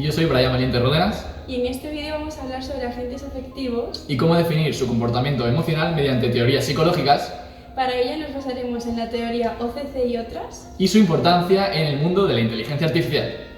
Y yo soy Brian Valiente Ródenas. Y en este vídeo vamos a hablar sobre agentes afectivos Y cómo definir su comportamiento emocional mediante teorías psicológicas. Para ello nos basaremos en la teoría OCC y otras. Y su importancia en el mundo de la inteligencia artificial.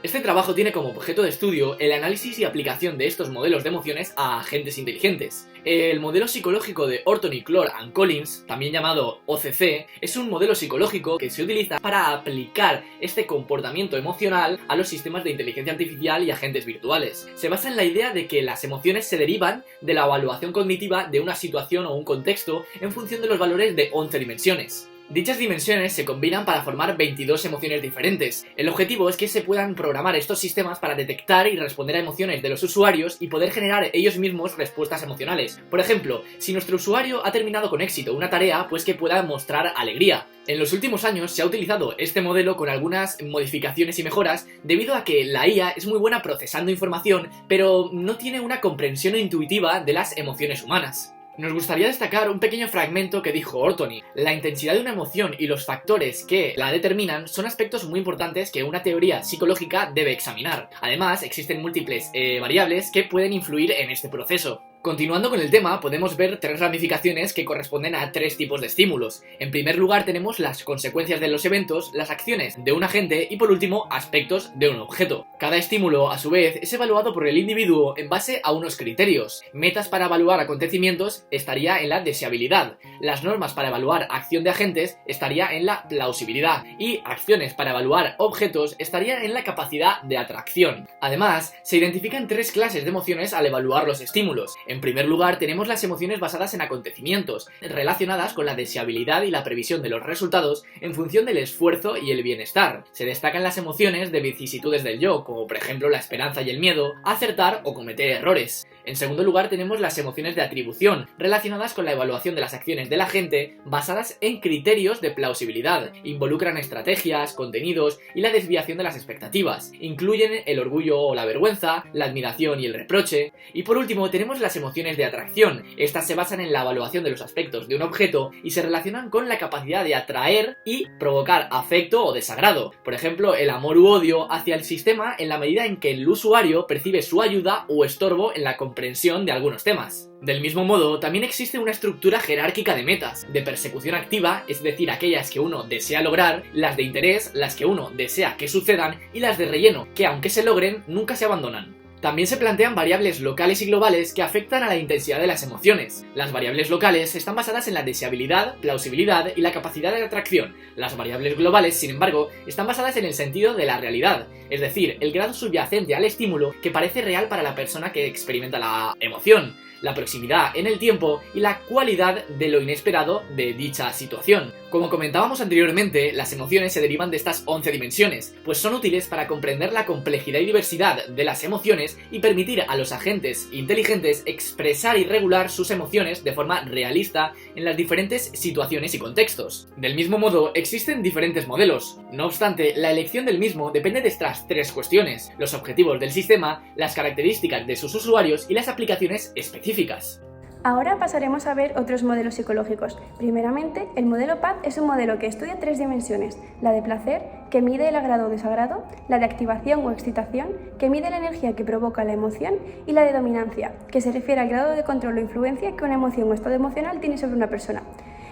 Este trabajo tiene como objeto de estudio el análisis y aplicación de estos modelos de emociones a agentes inteligentes. El modelo psicológico de Orton y Clore and Collins, también llamado OCC, es un modelo psicológico que se utiliza para aplicar este comportamiento emocional a los sistemas de inteligencia artificial y agentes virtuales. Se basa en la idea de que las emociones se derivan de la evaluación cognitiva de una situación o un contexto en función de los valores de 11 dimensiones. Dichas dimensiones se combinan para formar 22 emociones diferentes. El objetivo es que se puedan programar estos sistemas para detectar y responder a emociones de los usuarios y poder generar ellos mismos respuestas emocionales. Por ejemplo, si nuestro usuario ha terminado con éxito una tarea, pues que pueda mostrar alegría. En los últimos años se ha utilizado este modelo con algunas modificaciones y mejoras debido a que la IA es muy buena procesando información, pero no tiene una comprensión intuitiva de las emociones humanas. Nos gustaría destacar un pequeño fragmento que dijo Orton. La intensidad de una emoción y los factores que la determinan son aspectos muy importantes que una teoría psicológica debe examinar. Además, existen múltiples variables que pueden influir en este proceso. Continuando con el tema, podemos ver tres ramificaciones que corresponden a tres tipos de estímulos. En primer lugar tenemos las consecuencias de los eventos, las acciones de un agente y por último, aspectos de un objeto. Cada estímulo, a su vez, es evaluado por el individuo en base a unos criterios. Metas para evaluar acontecimientos estaría en la deseabilidad. Las normas para evaluar acción de agentes estaría en la plausibilidad. Y acciones para evaluar objetos estaría en la capacidad de atracción. Además, se identifican tres clases de emociones al evaluar los estímulos. En primer lugar, tenemos las emociones basadas en acontecimientos, relacionadas con la deseabilidad y la previsión de los resultados en función del esfuerzo y el bienestar. Se destacan las emociones de vicisitudes del yo, como por ejemplo la esperanza y el miedo, acertar o cometer errores. En segundo lugar, tenemos las emociones de atribución, relacionadas con la evaluación de las acciones de la gente, basadas en criterios de plausibilidad. Involucran estrategias, contenidos y la desviación de las expectativas. Incluyen el orgullo o la vergüenza, la admiración y el reproche. Y por último, tenemos las emociones de atracción. Estas se basan en la evaluación de los aspectos de un objeto y se relacionan con la capacidad de atraer y provocar afecto o desagrado. Por ejemplo, el amor u odio hacia el sistema en la medida en que el usuario percibe su ayuda o estorbo en la comprensión de algunos temas. Del mismo modo, también existe una estructura jerárquica de metas, de persecución activa, es decir, aquellas que uno desea lograr, las de interés, las que uno desea que sucedan, y las de relleno, que aunque se logren, nunca se abandonan. También se plantean variables locales y globales que afectan a la intensidad de las emociones. Las variables locales están basadas en la deseabilidad, plausibilidad y la capacidad de atracción. Las variables globales, sin embargo, están basadas en el sentido de la realidad, es decir, el grado subyacente al estímulo que parece real para la persona que experimenta la emoción, la proximidad en el tiempo y la cualidad de lo inesperado de dicha situación. Como comentábamos anteriormente, las emociones se derivan de estas 11 dimensiones, pues son útiles para comprender la complejidad y diversidad de las emociones y permitir a los agentes inteligentes expresar y regular sus emociones de forma realista en las diferentes situaciones y contextos. Del mismo modo, existen diferentes modelos. No obstante, la elección del mismo depende de estas tres cuestiones: los objetivos del sistema, las características de sus usuarios y las aplicaciones específicas. Ahora pasaremos a ver otros modelos psicológicos. Primeramente, el modelo PAD es un modelo que estudia tres dimensiones: la de placer, que mide el agrado o desagrado; la de activación o excitación, que mide la energía que provoca la emoción; y la de dominancia, que se refiere al grado de control o influencia que una emoción o estado emocional tiene sobre una persona.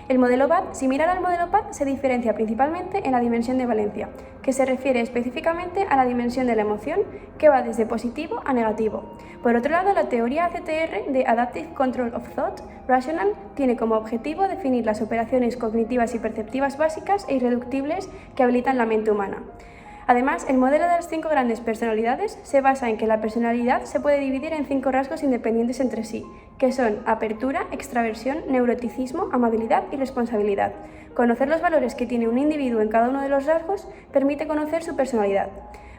El modelo BAD, similar al modelo PAD, se diferencia principalmente en la dimensión de valencia, que se refiere específicamente a la dimensión de la emoción, que va desde positivo a negativo. Por otro lado, la teoría ACTR de Adaptive Control of Thought Rational tiene como objetivo definir las operaciones cognitivas y perceptivas básicas e irreductibles que habilitan la mente humana. Además, el modelo de las 5 grandes personalidades se basa en que la personalidad se puede dividir en 5 rasgos independientes entre sí, que son apertura, extraversión, neuroticismo, amabilidad y responsabilidad. Conocer los valores que tiene un individuo en cada uno de los rasgos permite conocer su personalidad.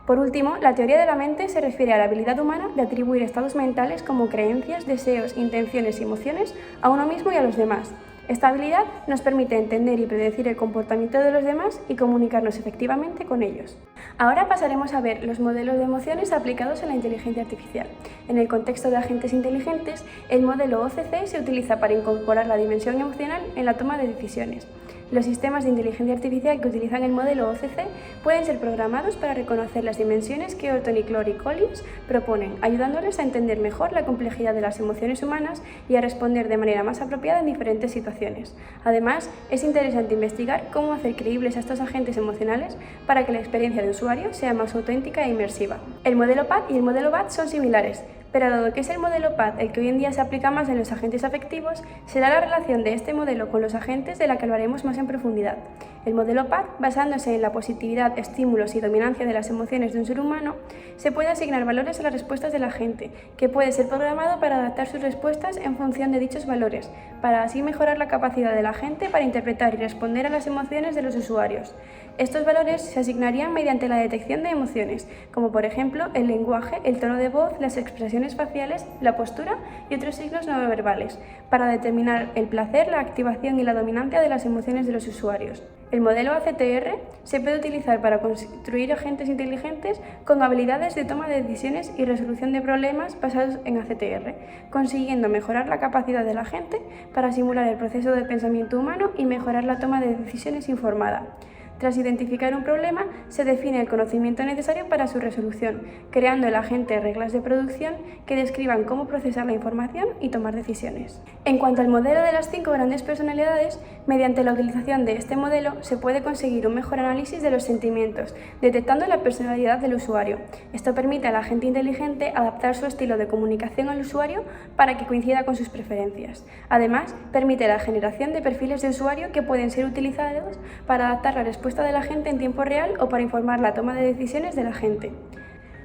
Por último, la teoría de la mente se refiere a la habilidad humana de atribuir estados mentales como creencias, deseos, intenciones y emociones a uno mismo y a los demás. Esta habilidad nos permite entender y predecir el comportamiento de los demás y comunicarnos efectivamente con ellos. Ahora pasaremos a ver los modelos de emociones aplicados en la inteligencia artificial. En el contexto de agentes inteligentes, el modelo OCC se utiliza para incorporar la dimensión emocional en la toma de decisiones. Los sistemas de inteligencia artificial que utilizan el modelo OCC pueden ser programados para reconocer las dimensiones que Orton y Clore y Collins proponen, ayudándoles a entender mejor la complejidad de las emociones humanas y a responder de manera más apropiada en diferentes situaciones. Además, es interesante investigar cómo hacer creíbles a estos agentes emocionales para que la experiencia de usuario sea más auténtica e inmersiva. El modelo PAD y el modelo BAD son similares, pero dado que es el modelo PAD el que hoy en día se aplica más en los agentes afectivos, será la relación de este modelo con los agentes de la que hablaremos más en profundidad. El modelo PAD, basándose en la positividad, estímulos y dominancia de las emociones de un ser humano, se puede asignar valores a las respuestas del agente, que puede ser programado para adaptar sus respuestas en función de dichos valores, para así mejorar la capacidad del agente para interpretar y responder a las emociones de los usuarios. Estos valores se asignarían mediante la detección de emociones, como por ejemplo el lenguaje, el tono de voz, las expresiones faciales, la postura y otros signos no verbales, para determinar el placer, la activación y la dominancia de las emociones de los usuarios. El modelo ACTR se puede utilizar para construir agentes inteligentes con habilidades de toma de decisiones y resolución de problemas basados en ACTR, consiguiendo mejorar la capacidad del agente para simular el proceso de pensamiento humano y mejorar la toma de decisiones informada. Tras identificar un problema, se define el conocimiento necesario para su resolución, creando el agente reglas de producción que describan cómo procesar la información y tomar decisiones. En cuanto al modelo de las 5 grandes personalidades, mediante la utilización de este modelo se puede conseguir un mejor análisis de los sentimientos, detectando la personalidad del usuario. Esto permite al agente inteligente adaptar su estilo de comunicación al usuario para que coincida con sus preferencias. Además, permite la generación de perfiles de usuario que pueden ser utilizados para adaptar la respuesta de la gente en tiempo real o para informar la toma de decisiones de la gente.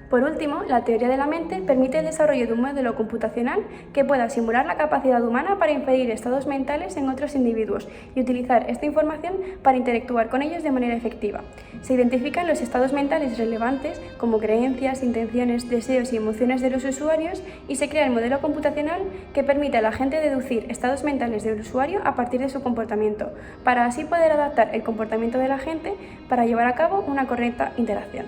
Por último, la teoría de la mente permite el desarrollo de un modelo computacional que pueda simular la capacidad humana para inferir estados mentales en otros individuos y utilizar esta información para interactuar con ellos de manera efectiva. Se identifican los estados mentales relevantes como creencias, intenciones, deseos y emociones de los usuarios y se crea el modelo computacional que permite a la gente deducir estados mentales del usuario a partir de su comportamiento, para así poder adaptar el comportamiento de la gente para llevar a cabo una correcta interacción.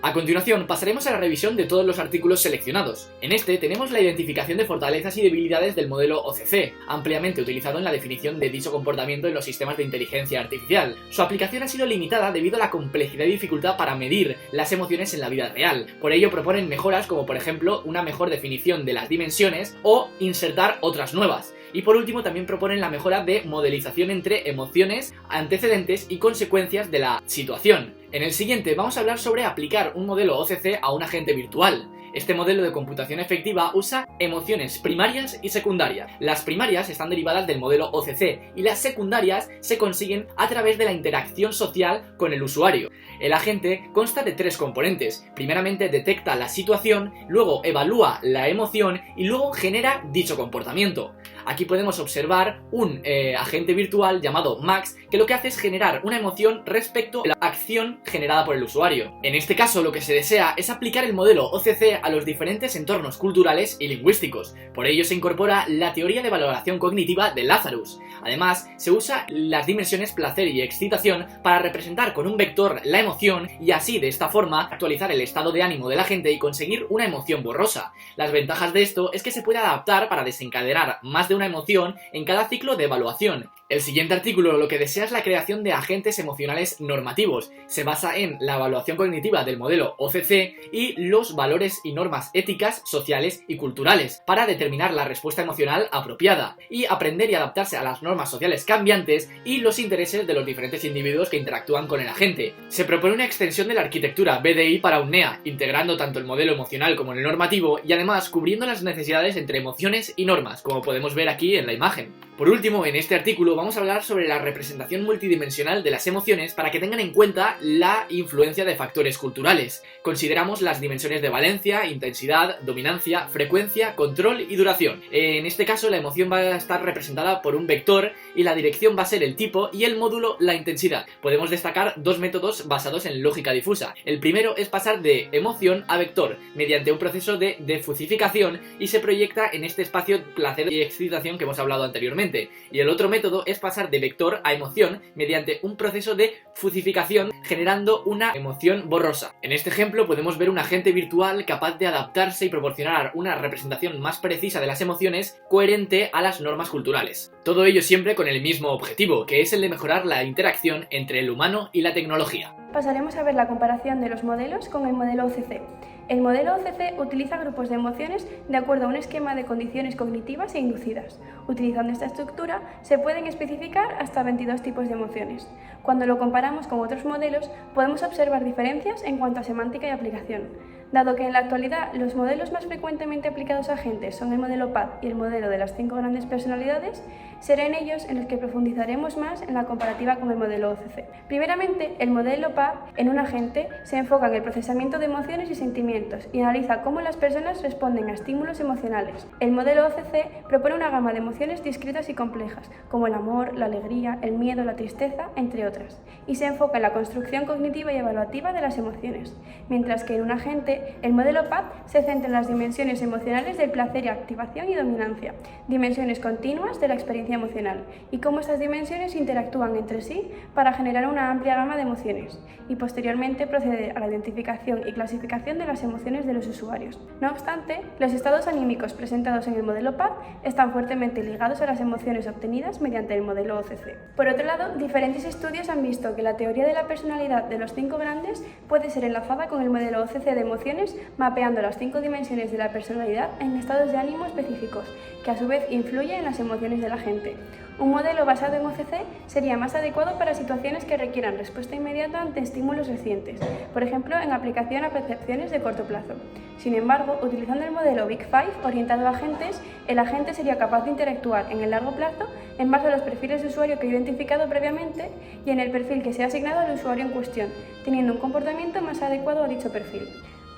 A continuación, pasaremos a la revisión de todos los artículos seleccionados. En este tenemos la identificación de fortalezas y debilidades del modelo OCC, ampliamente utilizado en la definición de dicho comportamiento en los sistemas de inteligencia artificial. Su aplicación ha sido limitada debido a la complejidad y dificultad para medir las emociones en la vida real. Por ello proponen mejoras como por ejemplo una mejor definición de las dimensiones o insertar otras nuevas. Y por último también proponen la mejora de modelización entre emociones, antecedentes y consecuencias de la situación. En el siguiente vamos a hablar sobre aplicar un modelo OCC a un agente virtual. Este modelo de computación efectiva usa emociones primarias y secundarias. Las primarias están derivadas del modelo OCC y las secundarias se consiguen a través de la interacción social con el usuario. El agente consta de 3 componentes. Primeramente detecta la situación, luego evalúa la emoción y luego genera dicho comportamiento. Aquí podemos observar un agente virtual llamado Max que lo que hace es generar una emoción respecto a la acción generada por el usuario. En este caso lo que se desea es aplicar el modelo OCC a los diferentes entornos culturales y lingüísticos. Por ello se incorpora la teoría de valoración cognitiva de Lazarus. Además, se usa las dimensiones placer y excitación para representar con un vector la emoción y así de esta forma actualizar el estado de ánimo de la gente y conseguir una emoción borrosa. Las ventajas de esto es que se puede adaptar para desencadenar más de una emoción en cada ciclo de evaluación. El siguiente artículo lo que desea es la creación de agentes emocionales normativos. Se basa en la evaluación cognitiva del modelo OCC y los valores y normas éticas, sociales y culturales para determinar la respuesta emocional apropiada y aprender y adaptarse a las normas sociales cambiantes y los intereses de los diferentes individuos que interactúan con el agente. Se propone una extensión de la arquitectura BDI para UNEA, integrando tanto el modelo emocional como el normativo y además cubriendo las necesidades entre emociones y normas, como podemos ver aquí en la imagen. Por último, en este artículo vamos a hablar sobre la representación multidimensional de las emociones para que tengan en cuenta la influencia de factores culturales. Consideramos las dimensiones de valencia, intensidad, dominancia, frecuencia, control y duración. En este caso la emoción va a estar representada por un vector y la dirección va a ser el tipo y el módulo la intensidad. Podemos destacar 2 métodos basados en lógica difusa. El primero es pasar de emoción a vector mediante un proceso de defusificación y se proyecta en este espacio placer y excitación excitación que hemos hablado anteriormente, y el otro método es pasar de vector a emoción mediante un proceso de fusificación generando una emoción borrosa. En este ejemplo podemos ver un agente virtual capaz de adaptarse y proporcionar una representación más precisa de las emociones coherente a las normas culturales. Todo ello siempre con el mismo objetivo, que es el de mejorar la interacción entre el humano y la tecnología. Pasaremos a ver la comparación de los modelos con el modelo OCC. El modelo OCC utiliza grupos de emociones de acuerdo a un esquema de condiciones cognitivas e inducidas. Utilizando esta estructura se pueden especificar hasta 22 tipos de emociones. Cuando lo comparamos con otros modelos, podemos observar diferencias en cuanto a semántica y aplicación. Dado que en la actualidad los modelos más frecuentemente aplicados a agentes son el modelo PAD y el modelo de las 5 grandes personalidades, será en ellos en los que profundizaremos más en la comparativa con el modelo OCC. Primeramente, el modelo PAD en un agente se enfoca en el procesamiento de emociones y sentimientos y analiza cómo las personas responden a estímulos emocionales. El modelo OCC propone una gama de emociones discretas y complejas, como el amor, la alegría, el miedo, la tristeza, entre otras, y se enfoca en la construcción cognitiva y evaluativa de las emociones, mientras que en un agente el modelo PAD se centra en las dimensiones emocionales del placer y activación y dominancia, dimensiones continuas de la experiencia emocional, y cómo estas dimensiones interactúan entre sí para generar una amplia gama de emociones, y posteriormente proceder a la identificación y clasificación de las emociones de los usuarios. No obstante, los estados anímicos presentados en el modelo PAD están fuertemente ligados a las emociones obtenidas mediante el modelo OCC. Por otro lado, diferentes estudios han visto que la teoría de la personalidad de los 5 grandes puede ser enlazada con el modelo OCC de emociones, mapeando las 5 dimensiones de la personalidad en estados de ánimo específicos, que a su vez influyen en las emociones de la gente. Un modelo basado en OCC sería más adecuado para situaciones que requieran respuesta inmediata ante estímulos recientes, por ejemplo, en aplicación a percepciones de corto plazo. Sin embargo, utilizando el modelo Big Five orientado a agentes, el agente sería capaz de interactuar en el largo plazo en base a los perfiles de usuario que ha identificado previamente y en el perfil que se ha asignado al usuario en cuestión, teniendo un comportamiento más adecuado a dicho perfil.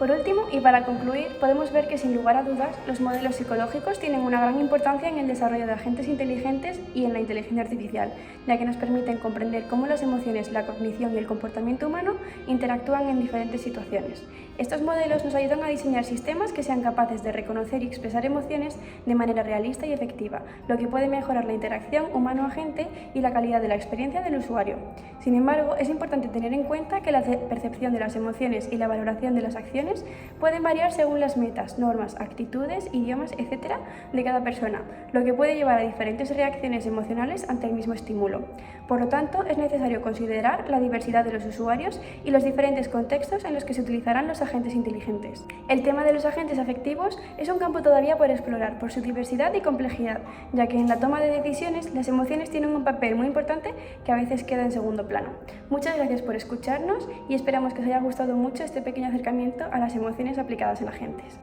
Por último, y para concluir, podemos ver que sin lugar a dudas, los modelos psicológicos tienen una gran importancia en el desarrollo de agentes inteligentes y en la inteligencia artificial, ya que nos permiten comprender cómo las emociones, la cognición y el comportamiento humano interactúan en diferentes situaciones. Estos modelos nos ayudan a diseñar sistemas que sean capaces de reconocer y expresar emociones de manera realista y efectiva, lo que puede mejorar la interacción humano-agente y la calidad de la experiencia del usuario. Sin embargo, es importante tener en cuenta que la percepción de las emociones y la valoración de las acciones pueden variar según las metas, normas, actitudes, idiomas, etc. de cada persona, lo que puede llevar a diferentes reacciones emocionales ante el mismo estímulo. Por lo tanto, es necesario considerar la diversidad de los usuarios y los diferentes contextos en los que se utilizarán los agentes inteligentes. El tema de los agentes afectivos es un campo todavía por explorar por su diversidad y complejidad, ya que en la toma de decisiones las emociones tienen un papel muy importante que a veces queda en segundo plano. Muchas gracias por escucharnos y esperamos que os haya gustado mucho este pequeño acercamiento a las emociones aplicadas en agentes.